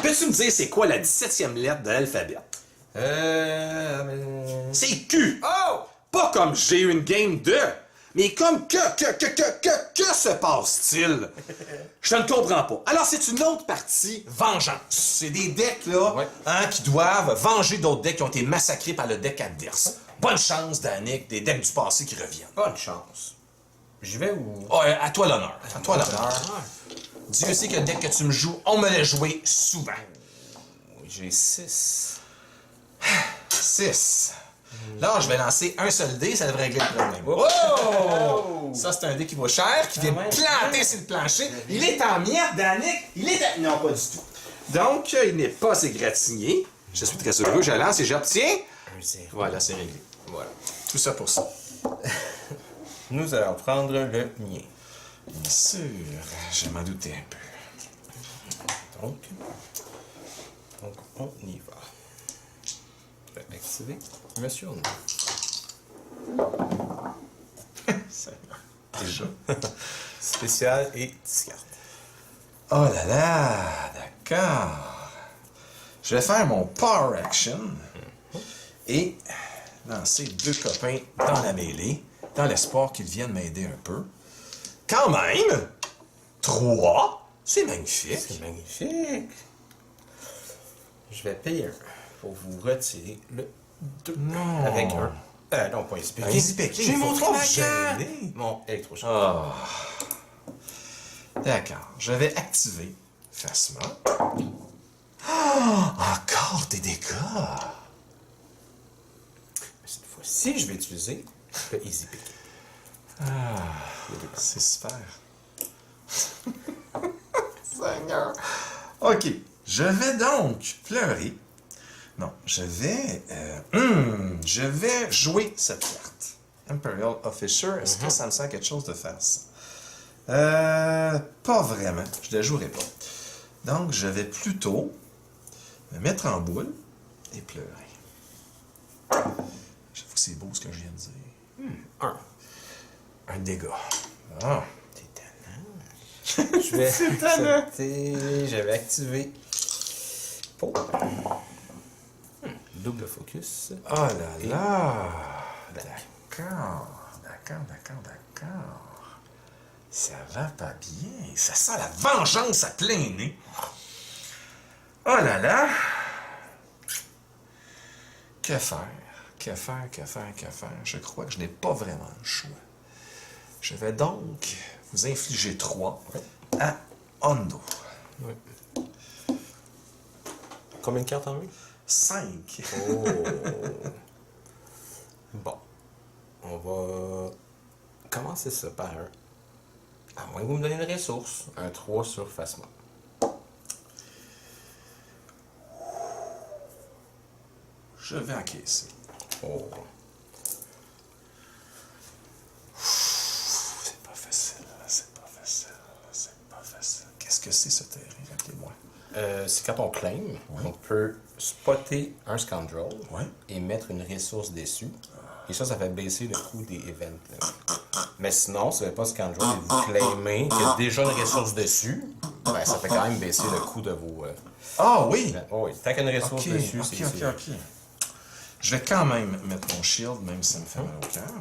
peux-tu me dire c'est quoi la 17e lettre de l'alphabet? C'est Q! Oh! Pas comme j'ai une game de, mais comme que se passe-t-il? Je ne comprends pas. Alors, c'est une autre partie, vengeance. C'est des decks, là, Ouais. qui doivent venger d'autres decks qui ont été massacrés par le deck adverse. Bonne chance, Danick, des decks du passé qui reviennent. Bonne chance. J'y vais ou... Oh, à toi l'honneur. À toi l'honneur. Dieu sait que le deck que tu me joues, on me l'a joué souvent. J'ai 6. 6. Là, je vais lancer un seul dé, ça devrait régler le problème. Oh! Ça, c'est un dé qui vaut cher, qui vient ouais. planter sur le plancher. Il est en miettes, Danick. Il est en... Non, pas du tout. Donc, il n'est pas égratigné. Je suis très heureux. Je lance et j'obtiens. Un 0. Voilà, c'est réglé. Voilà. Tout ça pour ça. Nous allons prendre le mien. Bien sûr, je m'en doutais un peu. Donc, on y va. Je vais activer Monsieur Ono. Déjà. Spécial et 10 cartes. Oh là là, d'accord. Je vais faire mon Power Action et lancer 2 copains dans la mêlée, dans l'espoir qu'ils viennent m'aider un peu. Quand même, 3, c'est magnifique. C'est magnifique. Je vais payer un pour vous retirer le 2. Non. Avec un. Non, pas Easy Picking. Un Easy Picking, J'ai faut montré pas ma vous carte. gêner. Mon électrochoc. Ah. D'accord, je vais activer Phasma. Ah, encore des dégâts. Cette fois-ci, je vais utiliser le Easy Picking. C'est super. Seigneur. OK. Je vais donc pleurer. Non, je vais jouer cette carte. Imperial Officer, est-ce que ça me sert quelque chose de faire ça? Pas vraiment. Je ne la jouerai pas. Donc, je vais plutôt me mettre en boule et pleurer. J'avoue que c'est beau ce que je viens de dire. Un dégât. Ah. T'es tannant. Je vais accepter. Je vais activer. Pour. Double focus. Oh là là! D'accord. Ça va pas bien. Ça sent la vengeance à plein nez. Oh là là! Que faire? Je crois que je n'ai pas vraiment le choix. Je vais donc vous infliger 3 à Hondo. Oui. Combien de cartes en main? 5. Oh. Bon. On va commencer ça par un. À moins que vous me donnez une ressource. Un 3 sur Phasma. Je vais encaisser. Oh. C'est pas facile. Qu'est-ce que c'est ce terrain? Rappelez-moi. C'est quand on claim, on peut spotter un scoundrel Ouais. et mettre une ressource dessus. Et ça fait baisser le coût des events. Mais sinon, si vous n'avez pas scoundrel et vous claimez qu'il y a déjà une ressource dessus, ben, ça fait quand même baisser le coût de vos... Ah oui! Oh oui, tant qu'il y a une ressource dessus, c'est... OK. Je vais quand même mettre mon shield, même si ça me fait mal au cœur.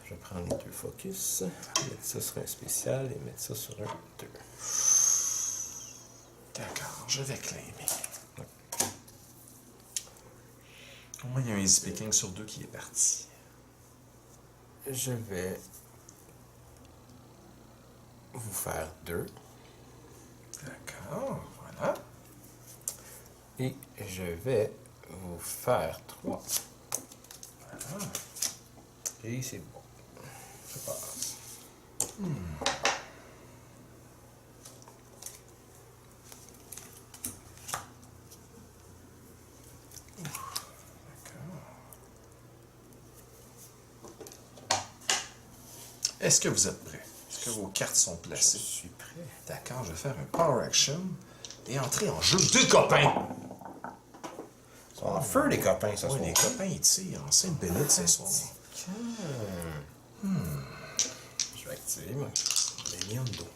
Je vais prendre les 2 focus, mettre ça sur un spécial et mettre ça sur un 2. D'accord, je vais claimer. Au moins, il y a un easy picking sur 2 qui est parti. Je vais vous faire 2 D'accord, voilà. et je vais vous faire 3. Voilà. Et c'est bon. Je passe. Est-ce que vous êtes prêts? Est-ce que vos cartes sont Je placées? suis prêt. D'accord, je vais faire un power action et entrer en jeu 2 copains. Ils sont en feu, les copains, ce Oui, soir. les copains, ils tirent en Sainte-Bénite ce soir. Je vais activer les minions d'eau.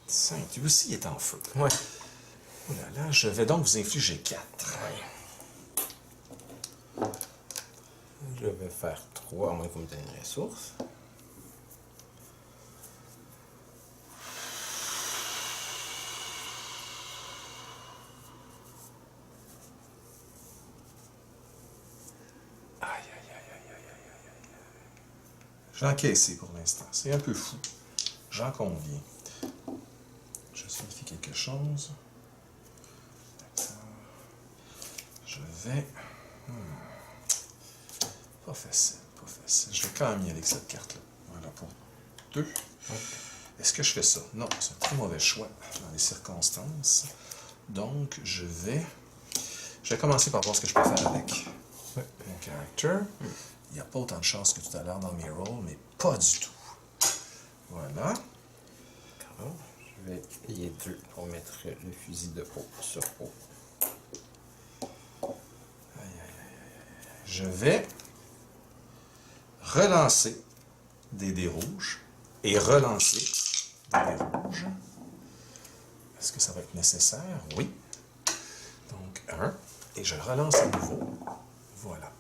5. Lui aussi, il est en feu. Ouais. Oh là là, je vais donc vous infliger 4. Je vais faire 3, à moins que vous me donniez une ressource. Aïe, aïe, aïe, aïe, aïe, aïe, aïe, aïe. J'ai encaissé pour l'instant. C'est un peu fou. J'en conviens. Je vérifie quelque chose. D'accord. Je vais... Pas facile, pas facile. Je vais quand même y aller avec cette carte-là. Voilà, pour 2. Est-ce que je fais ça? Non, c'est un très mauvais choix dans les circonstances. Donc, je vais commencer par voir ce que je peux faire avec mon character. Il n'y a pas autant de chance que tout à l'heure dans mes rolls, mais pas du tout. Voilà. D'accord. Je vais payer 2 pour mettre le fusil de haut sur haut. Je vais relancer des dés rouges et relancer des dés rouges. Est-ce que ça va être nécessaire? Oui. Donc, 1. Et je relance à nouveau. Voilà.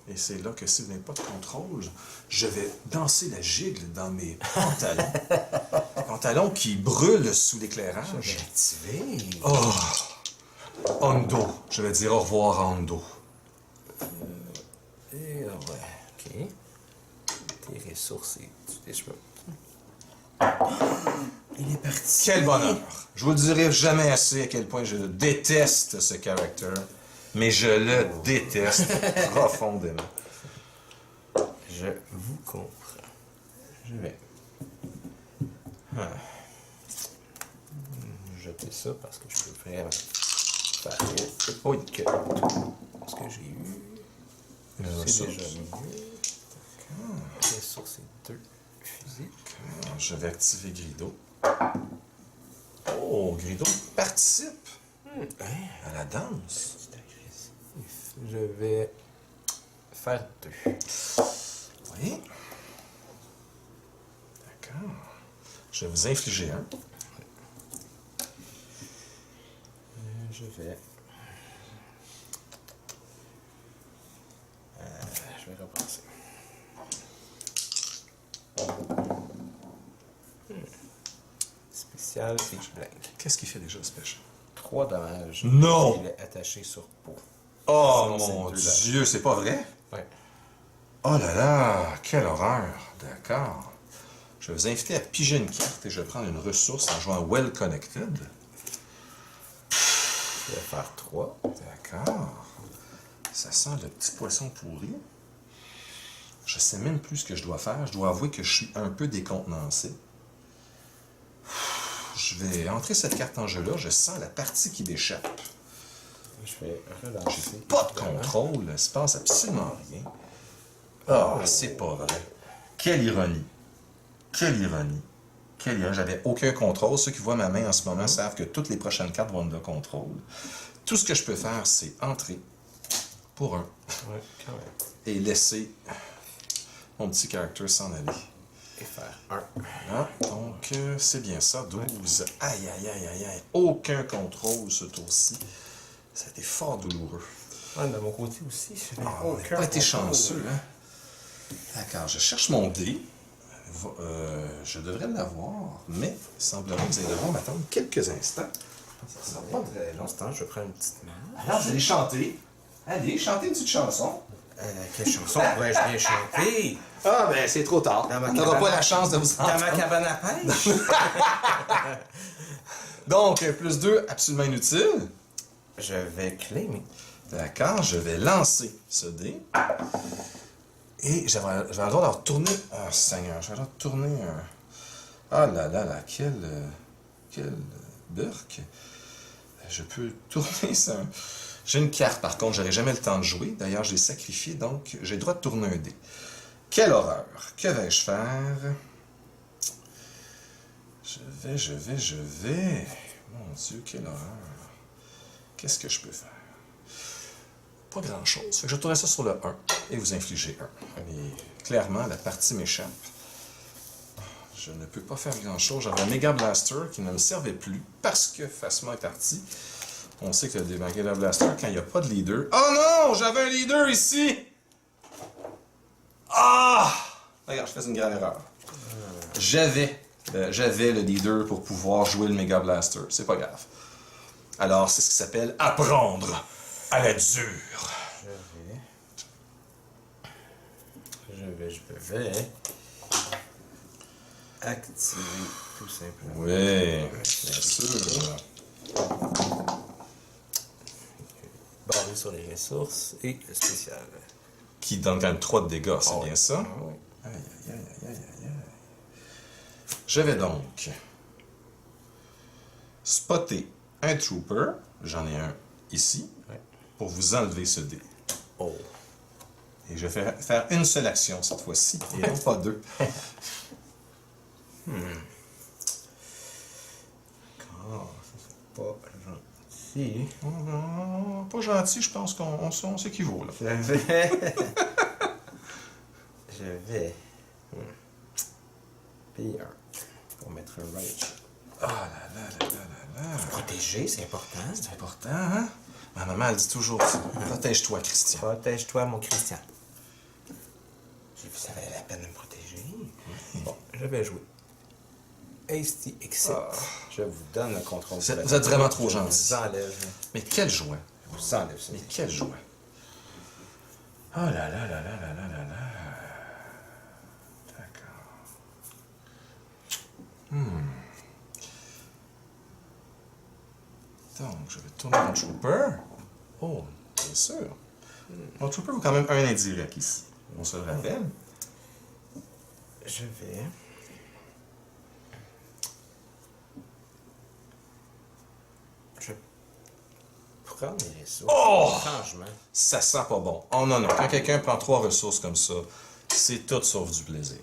Et c'est là que si vous n'avez pas de contrôle, je vais danser la gigue dans mes pantalons. Pantalons qui brûlent sous l'éclairage. J'ai activé. Oh! Hondo. Je vais dire au revoir à Hondo. Et ouais, ok. Tes ressources et tu déchets. Il est parti. Quel bonheur! Je vous le dirai jamais assez à quel point je déteste ce character, mais je le déteste profondément. Je vous comprends. Je vais jeter ça parce que je peux vraiment faire autre que ce que j'ai eu. C'est déjà mieux. Ressources et 2 fusils. Je vais activer Grido. Oh, Grido participe à la danse. C'est agressif. Je vais faire 2. Oui. D'accord. Je vais vous infliger un. Je vais... je vais repenser. Spécial Pitch Blank. Qu'est-ce qu'il fait déjà, Special? 3 dommages. Non! Il est attaché sur peau. Oh Sinon, mon c'est 2 Dieu, c'est pas vrai? Ouais. Oh là là, quelle horreur. D'accord. Je vais vous inviter à piger une carte et je vais prendre une ressource en jouant Well Connected. Je vais faire 3. D'accord. Ça sent le petit poisson pourri. Je sais même plus ce que je dois faire. Je dois avouer que je suis un peu décontenancé. Je vais entrer cette carte en jeu-là. Je sens la partie qui m'échappe. Je vais relancer. J'ai pas de contrôle. Il se passe absolument rien. Ah, c'est pas vrai. Quelle ironie. Quelle ironie. Quelle ironie. J'avais aucun contrôle. Ceux qui voient ma main en ce moment savent que toutes les prochaines cartes vont de contrôle. Tout ce que je peux faire, c'est entrer pour 1 Ouais, quand même. et laisser mon petit caractère s'en aller. Et faire 1. Voilà. Donc, c'est bien ça. 12. Aïe, aïe, aïe, aïe, aïe. Aucun contrôle ce tour-ci. Ça a été fort douloureux. Ouais, de mon côté aussi, je n'ai On n'a pas été chanceux, hein? D'accord, je cherche mon dé. Je devrais l'avoir, mais il semblerait que vous allez devoir m'attendre quelques instants. Ça va pas très longtemps, je prends une petite main. Alors, vous allez chanter. Allez, chantez une petite chanson. Quelle chanson pourrais-je bien chanter? Ah, ben, c'est trop tard. Dans ma On n'aura cabane pas à- la chance de vous Dans ma entendre. cabane à pêche? Donc, plus 2, absolument inutile. Je vais claimer. D'accord, je vais lancer ce dé. Et je vais le droit de retourner. Ah, Seigneur, je vais le droit de tourner un. Ah là là là, quel burk. Je peux tourner ça. J'ai une carte, par contre, j'aurai jamais le temps de jouer. D'ailleurs, je l'ai sacrifié, donc j'ai le droit de tourner un dé. Quelle horreur! Que vais-je faire? Je vais. Mon Dieu, quelle horreur. Qu'est-ce que je peux faire? Pas grand-chose. Fait que je tournerai ça sur le 1. et vous infligez 1. Et clairement, la partie m'échappe. Je ne peux pas faire grand-chose. J'avais un Mega Blaster qui ne me servait plus parce que Phasma est parti. On sait que des Mega Blaster, quand il n'y a pas de leader... Oh non! J'avais un leader ici! Ah! Regarde, je fais une grave erreur. J'avais le leader pour pouvoir jouer le Mega Blaster. C'est pas grave. Alors, c'est ce qui s'appelle apprendre à la dure. Je vais activer tout simplement. Oui, bien sûr. Basé sur les ressources et le spécial. Qui donne quand même 3 de dégâts, c'est Oh, bien ça? Ah oui. Aïe, aïe, aïe, aïe, aïe, aïe. Je vais donc spotter un trooper. J'en ai un ici. Ouais. Pour vous enlever ce dé. Oh. Et je vais faire une seule action cette fois-ci, et non pas 2. Ah, ça c'est pas gentil. Pas gentil, je pense qu'on s'équivaut, là. Je vais payer 1 pour mettre un rage. Ah là là là là là là. Protéger, c'est important. C'est important, hein? Ma maman, elle dit toujours ça. Protège-toi, Christian. Protège-toi, mon Christian. J'ai vu ça valait la peine de me protéger. Bon, je vais jouer. Hasty Exit. Je vous donne le contrôle. Vous êtes vraiment trop Je gentil. vous enlève. Mais quel jouet! Je vous enlève ça. Mais quel jouet! Oh là là là là là là là là! D'accord. Donc, je vais tourner mon trooper. Oh, bien sûr. Mon trooper vaut quand même un indirect ici. On se le rappelle. Je vais... Je prends les ressources. Oh! Changement. Ça sent pas bon. Oh non, non. Quand quelqu'un prend 3 ressources comme ça, c'est tout sauf du plaisir.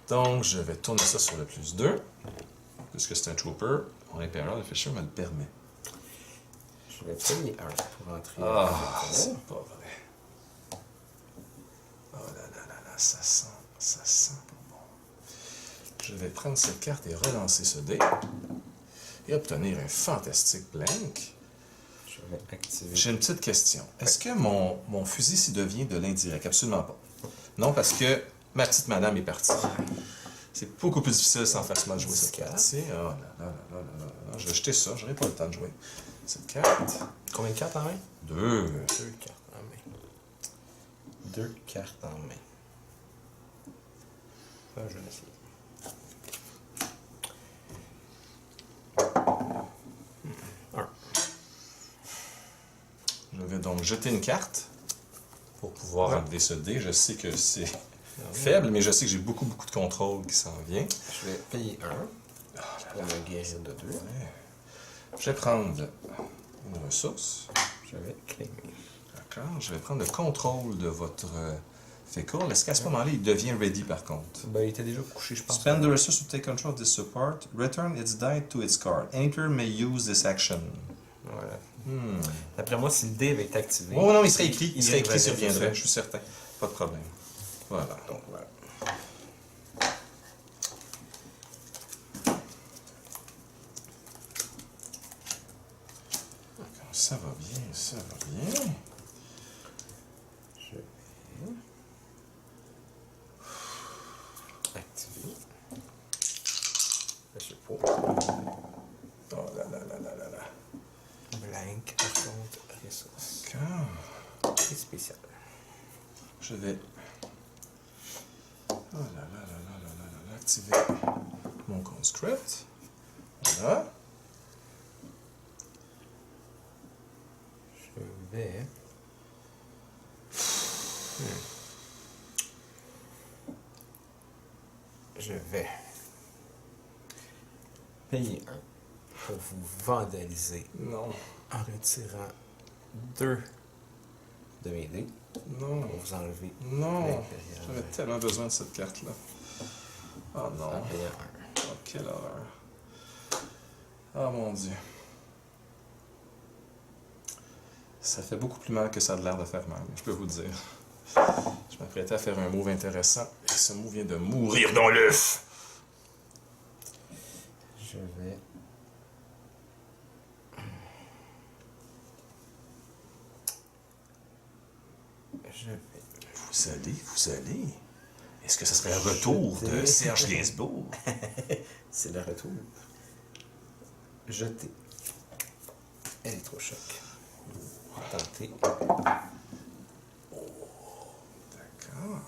Donc, je vais tourner ça sur le plus 2. Puisque c'est un trooper, mon Imperial Fisher me le permet. Je vais payer 1 pour entrer. Ah, c'est pas vrai. Oh là là là là, ça sent pas bon. Je vais prendre cette carte et relancer ce dé. Et obtenir un fantastique blank. Je vais activer. J'ai une petite question. Est-ce que mon fusil s'y devient de l'indirect? Absolument pas. Non, parce que ma petite madame est partie. C'est beaucoup plus difficile sans Phasma de jouer cette carte-ci. Oh là là là là là là. Je vais jeter ça, j'aurai pas le temps de jouer cette carte. Combien de cartes en main? 2. 2 cartes en main. 2 cartes en main. Ça, je vais essayer. Je vais donc jeter une carte pour pouvoir enlever ce dé. Je sais que c'est faible, mais je sais que j'ai beaucoup de contrôle qui s'en vient. Je vais payer 1 pour me guérir de 2. Je vais prendre une ressource. Je vais claimer. D'accord. Je vais prendre le contrôle de votre fécule. Est-ce qu'à ce moment-là, il devient ready par contre? Ben, il était déjà couché, je pense. Spend the resource to take control of this support. Return its die to its card. Enter may use this action. Voilà. D'après moi, si le dé avait été activé... Oh non, il serait écrit. Il serait écrit, reviendrait, il reviendrait, c'est je suis certain. Pas de problème. Voilà. Donc, voilà. Ça va bien, ça va bien. Je vais activer. Je sais pas. Oh là là là là là là. Blank, par contre, ressources. D'accord. Et spécial. Je vais... Oh là là là là là là là, activer mon conscript. Voilà. Je vais... Je vais payer 1 pour vous vandaliser Non, en retirant 2 de mes dés non, pour vous enlever non. l'Imperial. J'avais tellement besoin de cette carte-là. Oh En non. payant 1. Oh, quelle horreur. Oh mon Dieu. Ça fait beaucoup plus mal que ça a l'air de faire mal, je peux vous le dire. Je m'apprêtais à faire un move intéressant et ce move vient de mourir dans l'œuf. Je vais... Vous allez. Est-ce que ce serait un retour de Serge Gainsbourg? C'est le retour. Jeter. Électrochoc. Tenter. D'accord.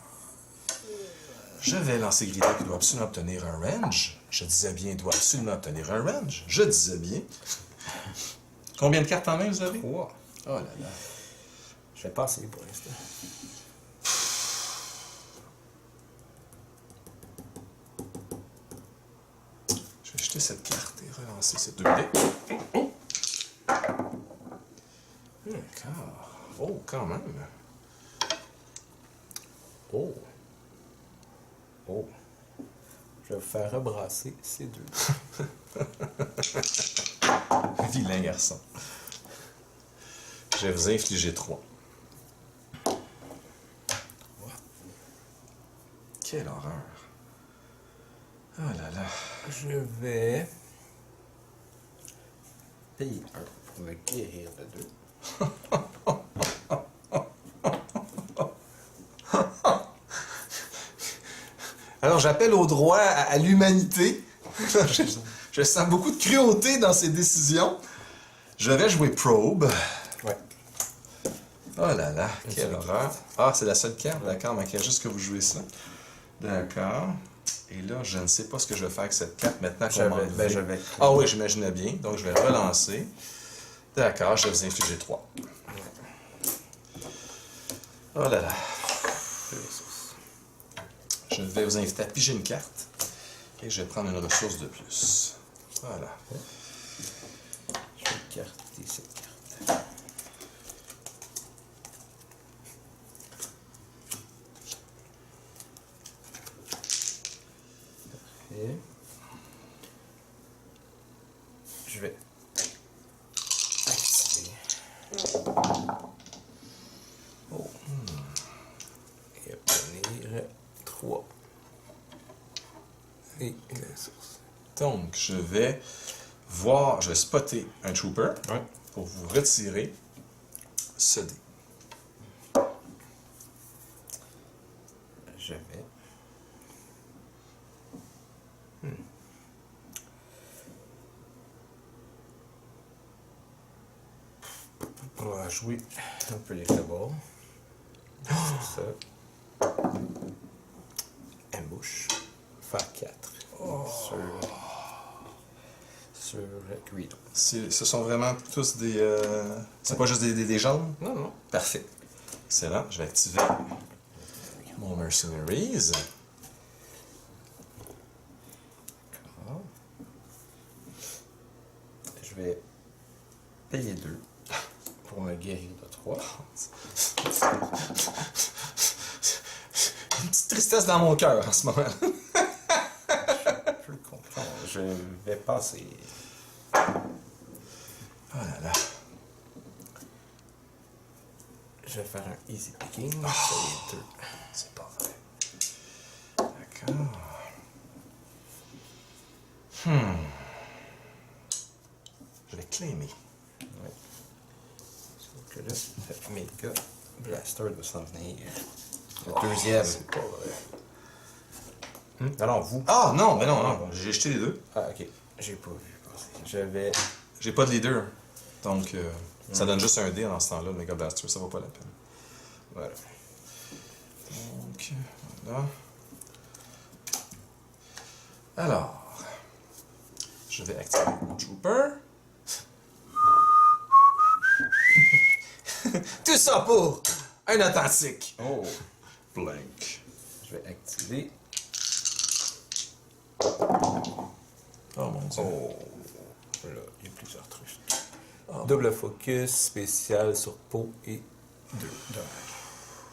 Je vais lancer Grida qui doit absolument obtenir un range. Je disais bien, il doit absolument obtenir un range. Je disais bien. Combien de cartes en main vous avez? 3. Oh là là. Je vais passer pour l'instant. Je vais jeter cette carte et relancer ces 2 dés. Oh! D'accord. Oh, quand même. Oh. Oh. Je vais vous faire rebrasser ces 2. Vilain garçon. Je vais vous infliger 3. Quelle horreur. Oh là là. Je vais payer 1 pour me guérir de 2. Alors, j'appelle au droit à l'humanité. Je sens beaucoup de cruauté dans ces décisions. Je vais jouer Probe. Ouais. Oh là là, Une quelle seule horreur. Ah, c'est la seule carte, d'accord, mais il y a juste que vous jouez ça. D'accord. Et là, je ne sais pas ce que je vais faire avec cette carte maintenant qu'on m'a enlevé. je vais. Ah oui, j'imaginais bien. Donc, je vais relancer. D'accord, je vais vous infliger 3. Oh là là. Je vais vous inviter à piger une carte. Et je vais prendre une ressource de plus. Voilà. Je vais écarter cette carte. Parfait. Je vais activer. Oh. Et obtenir 3. Et une ressource. Donc, je vais voir, je vais spotter un trooper pour vous retirer ce dé. Je vais. On va jouer un peu les tables. C'est ça. Ambush. Faire 4. Sur Greedo. Ce sont vraiment tous des... C'est pas juste des jambes? Non, non. Parfait. Excellent. Je vais activer mon Mercenaries. D'accord. Je vais payer 2 pour me guérir de 3. Une petite tristesse dans mon cœur en ce moment. Je peux le comprendre. Je vais passer. Oh là là. Je vais faire un easy picking. C'est les 2. C'est pas vrai. D'accord. Je vais claimer. Ouais. Sauf que là, le méga blaster doit s'en venir. Le deuxième. C'est pas vrai. Alors, vous. Ah non, mais non. J'ai jeté les deux. Ah, ok. J'ai pas vu passer. Je vais. J'ai pas de leader. Donc, ça donne juste un dé dans ce temps-là, le Mega Blaster, ça vaut pas la peine. Voilà. Donc, voilà. Alors, je vais activer mon Trooper. Tout ça pour un authentique. Oh. Blank. Je vais activer. Oh mon dieu. Oh. Là, il y a plusieurs trucs. Double focus, spécial sur peau et 2 dommages.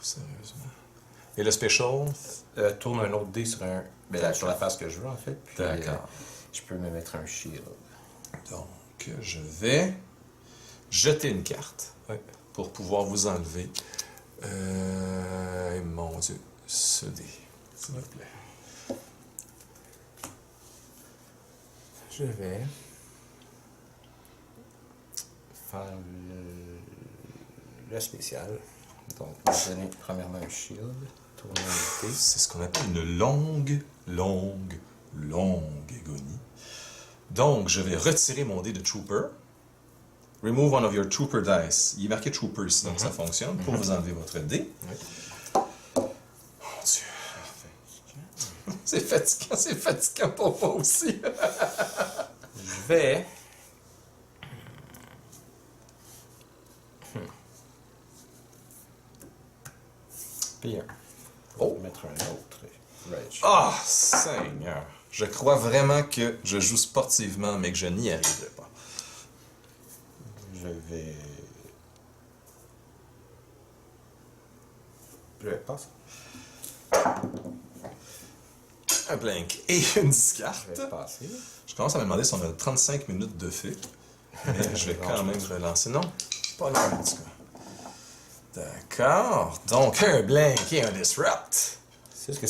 Sérieusement. Et le special? Tourne un autre dé sur un. Ben, sur la face que je veux en fait. Puis, D'accord. je peux me mettre un shield. Donc, je vais jeter une carte Ouais. pour pouvoir vous enlever Mon Dieu. Ce dé. S'il vous plaît. Je vais faire le spécial. Donc, je vais donner premièrement un shield. Tourner un dé. C'est ce qu'on appelle une longue agonie. Donc, je vais retirer mon dé de Trooper. Remove one of your Trooper dice. Il est marqué Trooper ici, donc ça fonctionne. Pour vous enlever votre dé. Oui. Mon Dieu. C'est fatigant pour moi aussi. Je vais... Puis un. Oh. Mettre un autre. Rage. Ah, Seigneur. Je crois vraiment que je joue sportivement, mais que je n'y arriverai pas. Je vais passer. Un blank et une discarte. Je vais passer. Je commence à me demander si on a 35 minutes de fait. Mais je vais quand même relancer. Non, pas long en tout cas. D'accord. Donc, un blank et un disrupt. C'est juste que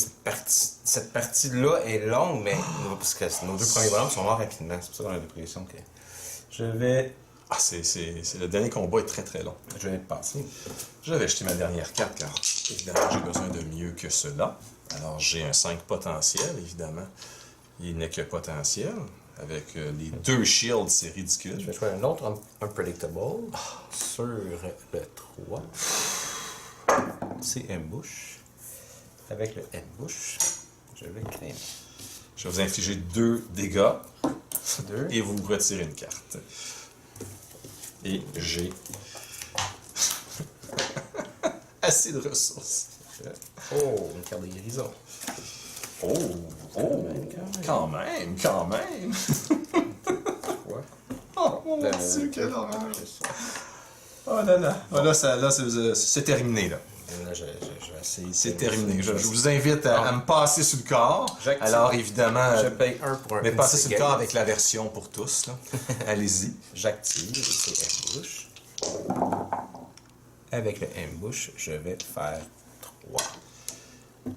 cette partie-là est longue, mais parce que nos deux premiers bonhommes sont morts rapidement. C'est pour ça qu'on a l'impression que... Je vais... Ah, c'est le dernier combat est très long. Je vais passer. Je vais jeter ma dernière carte car évidemment j'ai besoin de mieux que cela. Alors j'ai un 5 potentiel, évidemment. Il n'est que potentiel. Avec les 2 shields, c'est ridicule. Je vais choisir un autre Unpredictable sur le 3. C'est Ambush. Avec le Ambush, je vais créer. Je vais vous infliger 2 dégâts. 2. Et vous retirez une carte. Et j'ai assez de ressources. Oh, une carte de guérison. Quand même. Quoi? Oh mon Dieu, quelle horreur. Oh là, c'est terminé, là. Là, je vais essayer. C'est terminé. Je vous invite à me passer sur le corps. J'active. Alors, évidemment, Je paye 1 pour un. mais passez sur le corps avec la version pour tous, là. Allez-y. J'active, c'est Ambush. Avec le Ambush, je vais faire 3.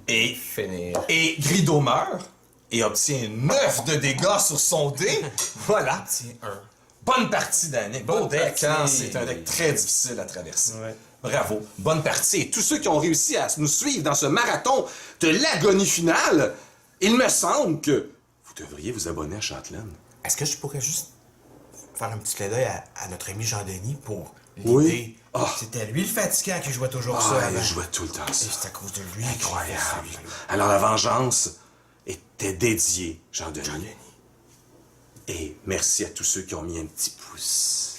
Et Finir. Et Grido meurt et obtient 9 de dégâts sur son dé. Voilà. Tiens, 1. Bonne partie d'Annick. Bonne Beau deck, partie. hein? C'est un deck très difficile à traverser. Ouais. Bravo. Bonne partie. Et tous ceux qui ont réussi à nous suivre dans ce marathon de l'agonie finale, il me semble que vous devriez vous abonner à Châtelaine. Est-ce que je pourrais juste faire un petit clin d'œil à notre ami Jean-Denis pour l'idée? Oui. Ah. C'était lui le fatigant qui jouait toujours ça avant. il jouait tout le temps Et ça. c'est à cause de lui. Incroyable. Alors la vengeance était dédiée, Jean-Denis. Et merci à tous ceux qui ont mis un petit pouce.